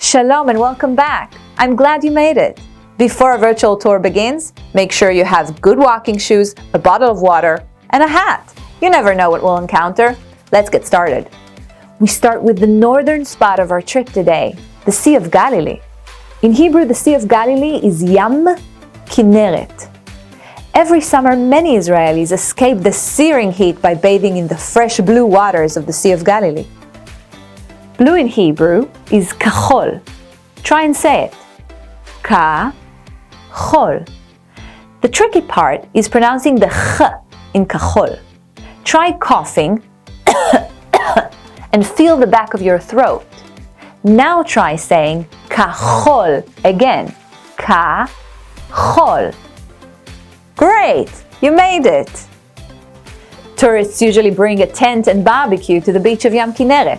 Shalom and welcome back. I'm glad you made it. Before our virtual tour begins, make sure you have good walking shoes, a bottle of water, and a hat. You never know what we'll encounter. Let's get started. We start with the northern spot of our trip today, the Sea of Galilee. In Hebrew, the Sea of Galilee is Yam Kinneret. Every summer, many Israelis escape the searing heat by bathing in the fresh blue waters of the Sea of Galilee. Blue in Hebrew is kachol. Try and say it. Ka-chol. The tricky part is pronouncing the ch in kachol. Try coughing and feel the back of your throat. Now try saying kachol again. Ka-chol. Great! You made it! Tourists usually bring a tent and barbecue to the beach of Yam Kinneret.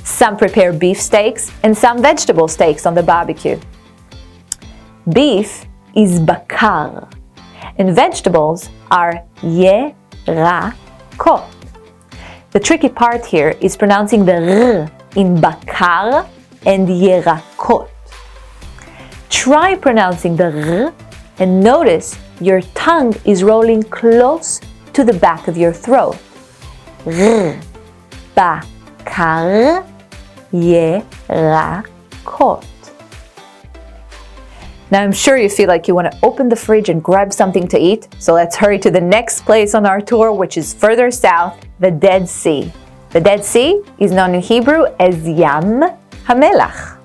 Some prepare beef steaks and some vegetable steaks on the barbecue. Beef is bakar, and vegetables are yerakot. The tricky part here is pronouncing the r in bakar and yerakot. Try pronouncing the r and notice your tongue is rolling close to the back of your throat. R, bakar, yerakot. Now I'm sure you feel like you want to open the fridge and grab something to eat, so let's hurry to the next place on our tour, which is further south, the Dead Sea. The Dead Sea is known in Hebrew as Yam HaMelach.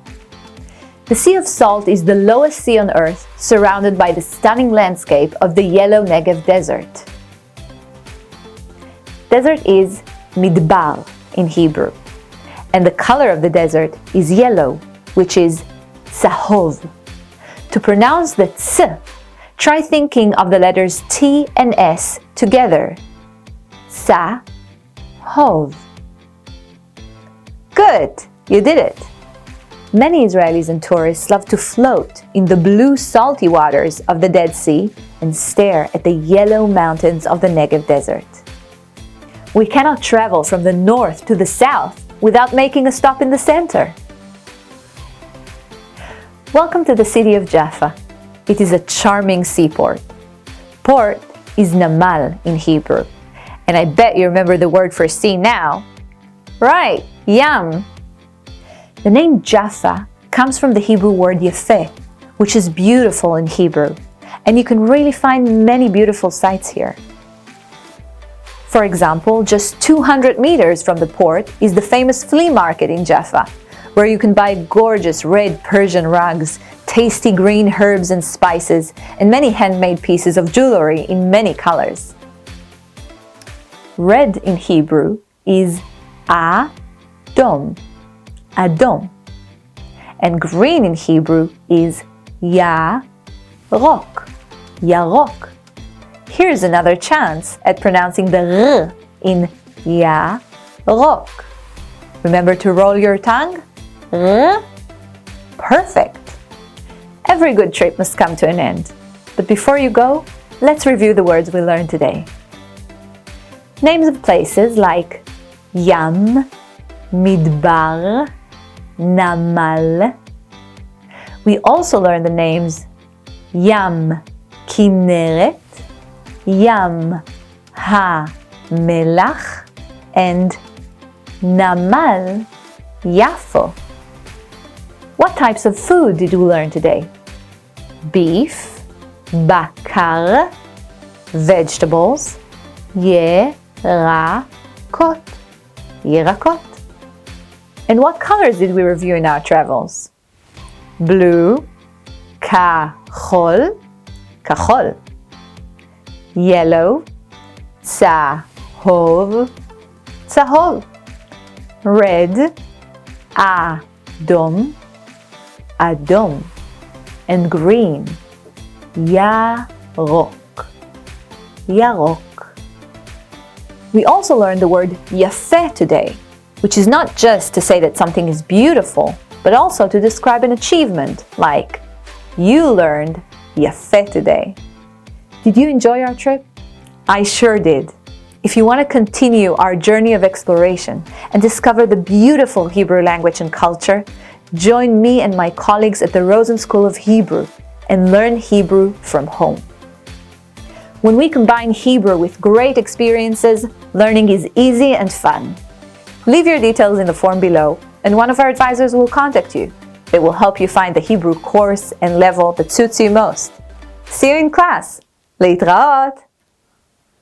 The Sea of Salt is the lowest sea on earth, surrounded by the stunning landscape of the yellow Negev desert. Desert is midbar in Hebrew, and the color of the desert is yellow, which is tzahov. To pronounce the ts, try thinking of the letters T and S together. Tzahov. Good, you did it. Many Israelis and tourists love to float in the blue salty waters of the Dead Sea and stare at the yellow mountains of the Negev desert. We cannot travel from the north to the south without making a stop in the center. Welcome to the city of Jaffa. It is a charming seaport. Port is namal in Hebrew, and I bet you remember the word for sea now. Right, yam. The name Jaffa comes from the Hebrew word yafeh, which is beautiful in Hebrew, and you can really find many beautiful sights here. For example, just 200 meters from the port is the famous Flea market in Jaffa, where you can buy gorgeous red Persian rugs, tasty green herbs and spices, and many handmade pieces of jewelry in many colors. Red in Hebrew is Adom. Adom. And green in Hebrew is Yarok. Yarok. Here's another chance at pronouncing the R in Yarok. Remember to roll your tongue? R. Perfect. Every good trip must come to an end. But before you go, let's review the words we learned today. Names of places like Yam, Midbar, Namal. We also learned the names Yam Kinneret, Yam HaMelach, and Namal Yafo. What types of food did we learn today? Beef, bakar, vegetables, yerakot. Yerakot. And what colors did we review in our travels? Blue, kachol, kachol. Yellow, tzahov, tzahov. Red, adom, adom. And green, yarok, yarok. We also learned the word yafeh today, which is not just to say that something is beautiful, but also to describe an achievement, like, you learned yafeh today. Did you enjoy our trip? I sure did. If you want to continue our journey of exploration and discover the beautiful Hebrew language and culture, Join me and my colleagues at the Rosen School of Hebrew and learn Hebrew from home. When we combine Hebrew with great experiences, learning is easy and fun. Leave your details in the form below, and one of our advisors will contact you. They will help you find the Hebrew course and level that suits you most. See you in class. להתראות!